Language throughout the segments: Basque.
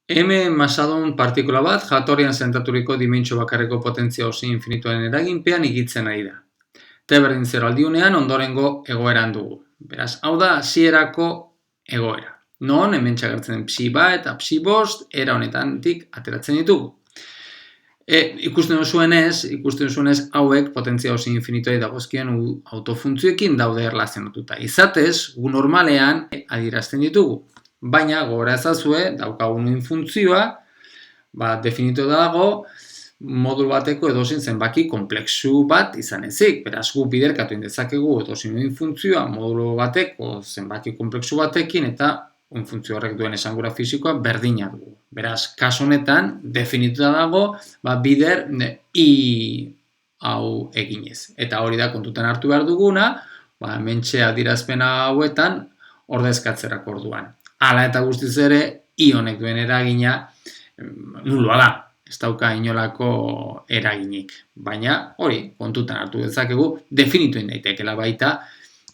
M masadun partikula bat jatorrian zentraturiko dimentsio bakarreko potentzia osi infinituaren eraginpean higitzen ari da. T berdin 0 aldiunean ondorengo egoeran dugu. Beraz, hau da hasierako egoera. Non, hemen txagertzen psi bat eta psi bost, era honetantik ateratzen ditugu. Ikusten duzuenez, hauek potentzia osi infinituari dagozkien autofuntzioekin daude erlazionatuta. Izatez, gu normalean adierazten ditugu. Baina, gogora ezazue, daukagun funtzioa, definitu dago, modul bateko edozein zenbaki konplexu bat izan ezik. Beraz, gu biderkatu indezakegu edozein funtzioa modulo bateko zenbaki konplexu batekin eta funtzio horrek duen esangura fisikoa berdina dugu. Beraz, kasu honetan, definituta dago, bider I hau eginez. Eta hori da kontutan hartu behar duguna, hementxe adierazpena hauetan ordezkatzerako orduan. Hala eta guztiz ere, I honek duen eragina nuloa da. Ez dauka inolako eraginik. Baina hori kontutan hartu dezakegu definitu daitekeela baita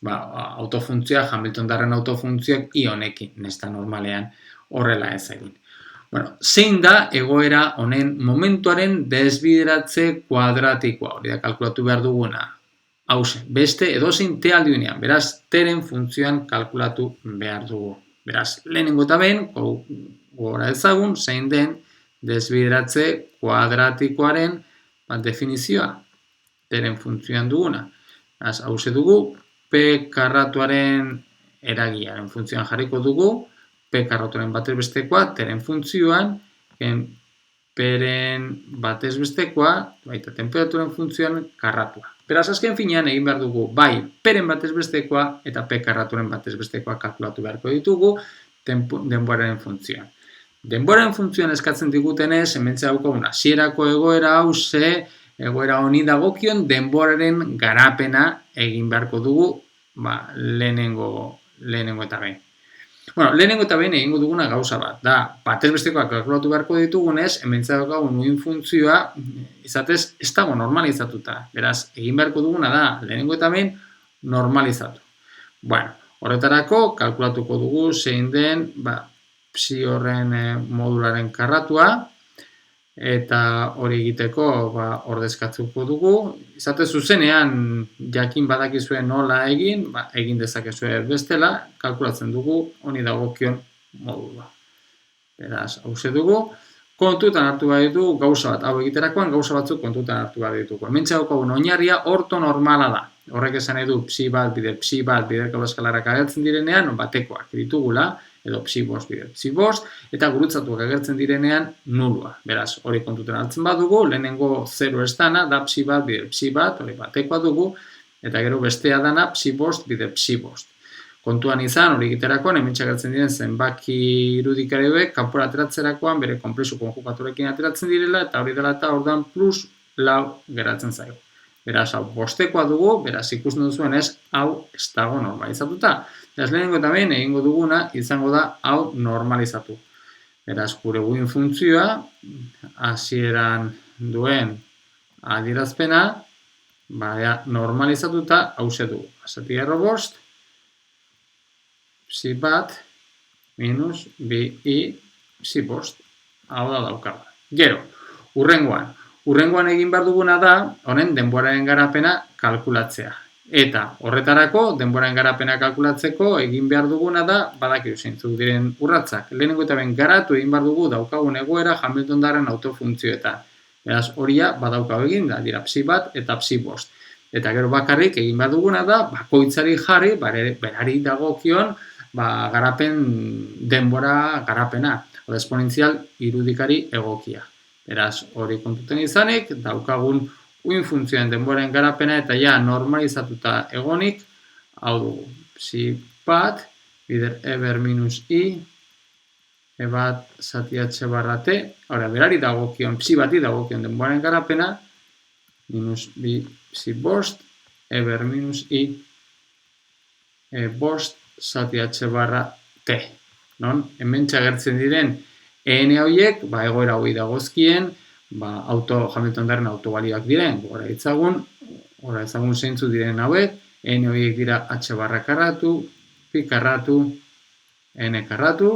autofuntzioa, Hamilton-Darren autofuntzioak I honekin, nesta normalean horrela ez egin. Zein da egoera honen momentuaren desbideratze kuadratikoa, hori da kalkulatu behar duguna. Hauze, beste edozein T aldiunean, beraz, T-ren funtzioan kalkulatu behar dugu. Beraz, lehenengo eta behin, gogora ezagun, zein den desbideratze kuadratikoaren definizioa, T-ren funtzioan duguna. Beraz, hauze dugu, P karratuaren eragiaren funtzioan jarriko dugu, P karratuaren batez bestekoa, T-ren funtzioan, P-ren batez bestekoa, baita temperaturen funtzioan karratua. Beraz, azken finean egin behar dugu, bai P-ren batez bestekoa eta P karratuaren batez bestekoa kalkulatu beharko ditugu denboraren funtzioan. Denboraren funtzioan eskatzen digutenez, hementxe daukagun hasierako egoera hau egoera honi dagokion denboraren garapena egin beharko dugu lehenengo eta behin. Lehenengo eta behin egingo duguna gauza bat, da, batez bestekoak kalkulatu beharko ditugunez, hementxe daukagun uin funtzioa, izatez, ez dago normalizatuta. Beraz, egin beharko duguna da, lehenengo eta behin normalizatu. Horretarako, kalkulatuko dugu zein den psi horren modularen karratua, eta hori egiteko ordezkatuko dugu. Izatez zuzenean jakin badakizue nola egin dezakezue bestela, kalkulatzen dugu honi dagokion modula. Beraz, hauze dugu, kontutan hartu behar ditugu gauza bat, hau egiterakoan gauza batzuk kontutan hartu behar ditugu. Hementxe daukagun oinarria ortonormala da. Horrek esan nahi du psi bat bider gauza eskalarak agertzen direnean, batekoak ditugula, edo psi bost bider psi bost, eta gurutzatuak agertzen direnean nulua. Beraz, hori kontutan hartzen badugu, lehenengo 0 ez dana, da psi bat bider psi bat, hori batekoa dugu, eta gero bestea dana psi bost bider psi bost. Kontuan izan, hori egiterakoan, hementxe agertzen diren zenbaki irudikariek kanpora ateratzerakoan bere konplexu konjugaturekin ateratzen direla, eta hori dela eta orduan plus lau geratzen zaigu. Beraz, hau bostekoa dugu, beraz, ikusten duzuenez, hau ez dago normalizatuta. Beraz, lehenengo eta behin egingo duguna izango da hau normalizatu. Beraz, gure uin funtzioa, hasieran duen adierazpena, normalizatuta hauze dugu. Zati erro bost, psi bat, minus, bi, i, psi bost. Hau da daukaba. Gero, Urrengoan egin behar duguna da, honen denboraren garapena kalkulatzea. Eta horretarako, denboraren garapena kalkulatzeko egin behar duguna da, badakiru zeintzuk diren urratzak. Lehenengo eta behin garatu egin behar dugu daukagun egoera Hamilton-Darren autofuntzioetan. Beraz, horia badaukagu egin da, dira psi bat eta psi bost. Eta gero bakarrik egin behar duguna da, bakoitzari jarri, berari dagokion, garapen denbora garapena, o esponentzial irudikari egokia. Beraz, hori kontuten izanik, daukagun uin funtzioen denboren garapena eta ja normalizatuta egonik, hau dugu, psi bat, bider eber minus i, e bat zati h barra t, berari dagokion, psi bati dagokion denboren garapena, minus bi psi bost, eber minus i, e bost zati h barra t. Hemen txagertzen diren, EN horiek, egoera hori dagozkien, Hamilton-Darren autobalioak diren, gora itzagun zeintzu diren hauek, EN horiek dira H barra karratu, pi karratu, N karratu,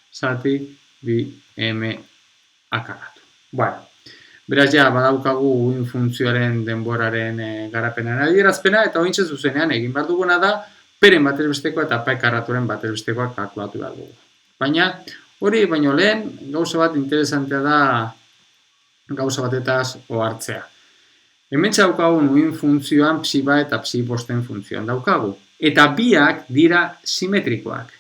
zati bi m a karratu. Bueno, beraz ja, badaukagu uin funtzioaren denboraren garapenaren adierazpena, eta ointxe zuzenean egin behar duguna da, peren batez bestekoa eta p karraturen batez bestekoa kalkulatu behar dugu. Baina, hori baino lehen, gauza bat interesantea da gauza batetaz ohartzea. Hemen daukagun uin funtzioan psi bat eta psi bosten funtzioan daukagu. Eta biak dira simetrikoak.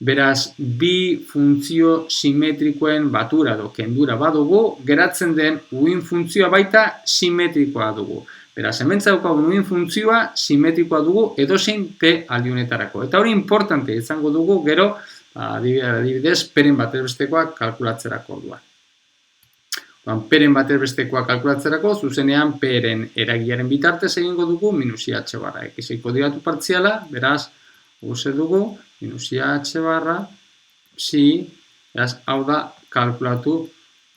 Beraz, bi funtzio simetrikoen batura edo kendura badugu, geratzen den uin funtzioa baita simetrikoa dugu. Beraz, hemen daukagun uin funtzioa simetrikoa dugu edozein p aldiunetarako. Eta hori importante izango dugu gero, adibidez, peren batez bestekoa kalkulatzerako orduan. Peren batez bestekoa kalkulatzerako, zuzenean peren eragiaren bitartez egingo dugu minus IH barra x-eko diratu partziala, beraz, guze dugu, minus IH barra, psi, beraz, hau da kalkulatu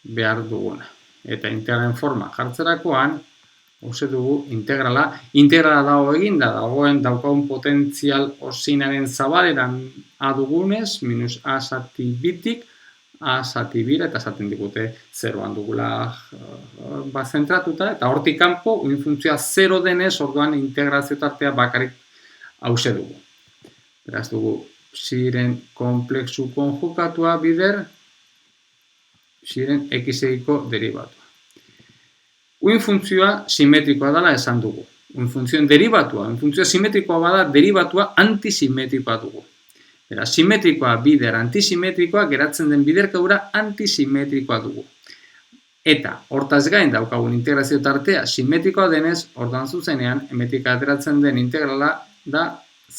behar duguna. Eta integralen forma jartzerakoan, guze dugu integrala. Integrala dago eginda, dagoen daukagun potentzial osinaren zabaleran a dugunez, minus a zati bitik, a zati bira, eta esaten digute zeroan dugula zentratuta, eta hortik kanpo, uin funtzioa 0 denez, orduan integrazio tartea bakarrik hause dugu. Beraz dugu, psiren komplexu konjukatua bider, psiren x-eko derivatua. Uin funtzioa simetrikoa dela esan dugu. Uin funtzioen derivatua, uin funtzioa simetrikoa bada, derivatua antisimetrikoa dugu. Beraz, simetrikoa bider antisimetrikoa, geratzen den biderkadura antisimetrikoa dugu. Eta, hortaz gain daukagun integrazio tartea simetrikoa denez, orduan zuzenean, hemetik ateratzen den integrala da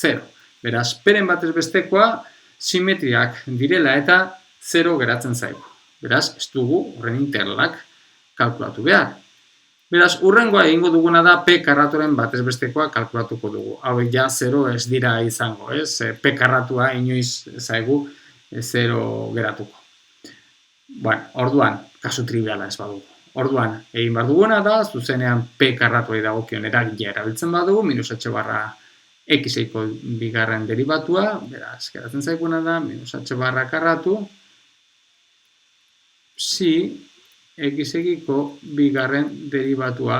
0. Beraz, peren batez bestekoa simetriak direla eta 0 geratzen zaigu. Beraz, ez dugu horren integralak kalkulatu behar. Beraz, urrengoa egingo duguna da p karraturen batez bestekoa kalkulatuko dugu. Hauek ja 0 ez dira izango, ez? P karratua inoiz zaigu 0 geratuko. Bueno, orduan, kasu triviala ez badugu. Orduan, egin behar duguna da, zuzenean p karratuai dagokion eragilea erabiltzen badugu, minus h barra x-eko bigarren derivatua, beraz, geratzen zaiguna da, minus h barra karratu, psi, x-ekiko bigarren derivatua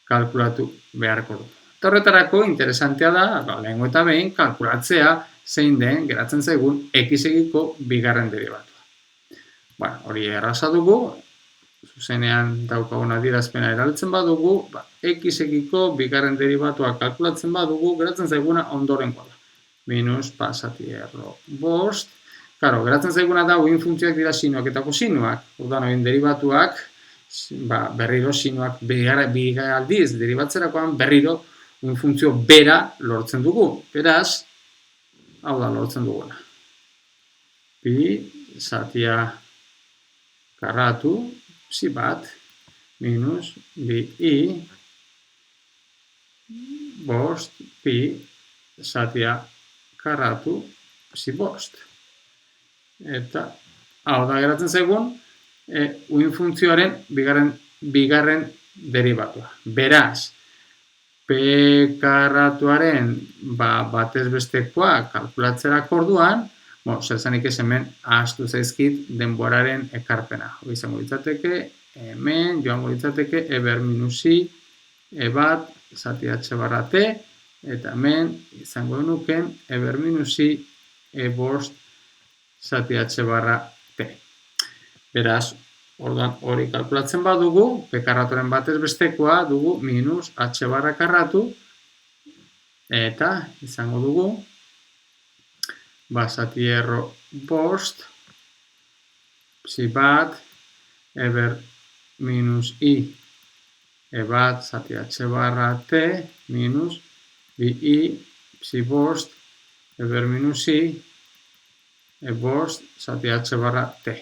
kalkulatu beharko du. Eta horretarako interesantea da, lehengo eta behin, kalkulatzea zein den geratzen zaigun x-ekiko bigarren derivatua. Bueno, hori erraza dugu, zuzenean daukagun adierazpena erabiltzen badugu, x-ekiko bigarren derivatua kalkulatzen badugu, geratzen zaiguna ondorengoa da. Minus pasati erro bost. Claro, geratzen zaiguna da, uin funtzioak dira sinoak eta kosinuak. Orduan, oin derivatuak, berriro sinoak aldiz deribatzerakoan, berriro uin funtzio bera lortzen dugu. Beraz, hau da lortzen duguna. Pi, zatia karratu, psi bat, minus, bi, i, bost, pi, zatia karratu, psi bost. Eta, hau da geratzen zaigun, uin funtzioaren bigarren derivatua. Beraz, p karratuaren batez bestekoa kalkulatzerako orduan, zer zanik ez hemen ahaztu zaizkit denboraren ekarpena. Hori izango litzateke, hemen joango litzateke e ber minus i, e bat, zati h barra t, eta hemen izango nuken e ber minus i, e bost, zati h barra t. Beraz, orduan hori kalkulatzen badugu, p karratuaren batez bestekoa dugu minus h barra karratu, eta izango dugu, zati erro bost, psi bat, e ber minus i, e bat, zati h barra t, minus bi i, psi bost, e ber minus i, e bost, zati h barra t.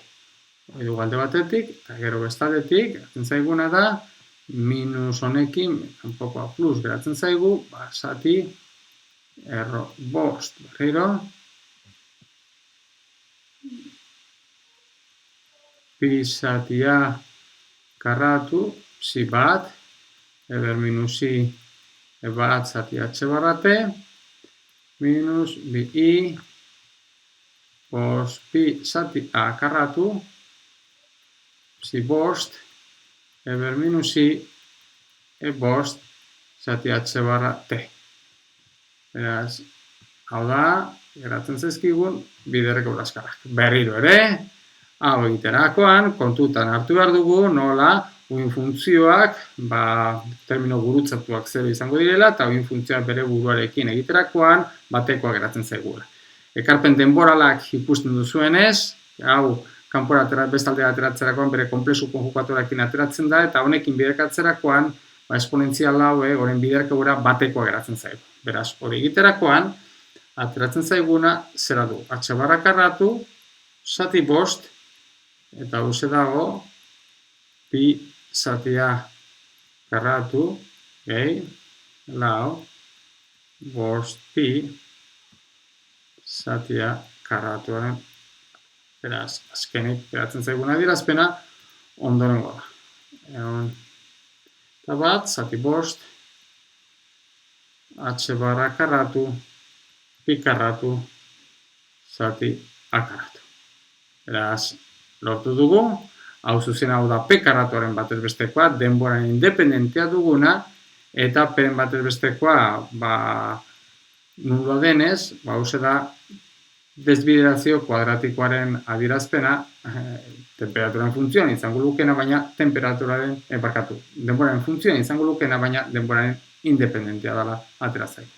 Hori dugu alde batetik, eta gero bestatetik, geratzen zaiguna da, minus honekin, kanpokoa plus geratzen zaigu, zati erro bost berriro, pi zatia karratu, psi bat, e ber minus i, e bat, zati h barra t, minus bi i, bost pi zati a karratu, zi bost, eber minus i, bost, zati h barra t. Beraz, hau da, geratzen zaizkigun, biderreko blaskarak. Berriro ere, hau egiterakoan, kontutan hartu behar dugu, nola, uin funtzioak, termino gurutzatuak 0 izango direla, eta uin funtzioak bere buruarekin egiterakoan, batekoa geratzen zaigula. Ekarpen denboralak ikusten duzuenez, hau, kanpora bestaldera ateratzerakoan bere konplexu konjugatuarekin ateratzen da, eta honekin biderkatzerakoan, esponentzial hau, horren biderkagura batekoa geratzen zaigu. Beraz, hori egiterakoan, ateratzen zaiguna, zera du, h barra karratu, zati bost, eta hauze dago, pi zatia karratu, gehi, lau, bost pi, zatia karratuaren, beraz, azkenik geratzen zaiguna adierazpena, ondorengo da. Eta bat, zati bost, h barra karratu, pi karratu, zati a karratu. Beraz, lortu dugu, hau zuzen hau da p karratuaren batez bestekoa, denboran independentea duguna, eta p batez bestekoa, nuloa denez, hauze da, desbiderazio kuadratikoaren adierazpena, temperaturan funtzioan izango lukena, baina denboraren funtzioan izango lukena, baina denboraren independentea dela atera zaigu.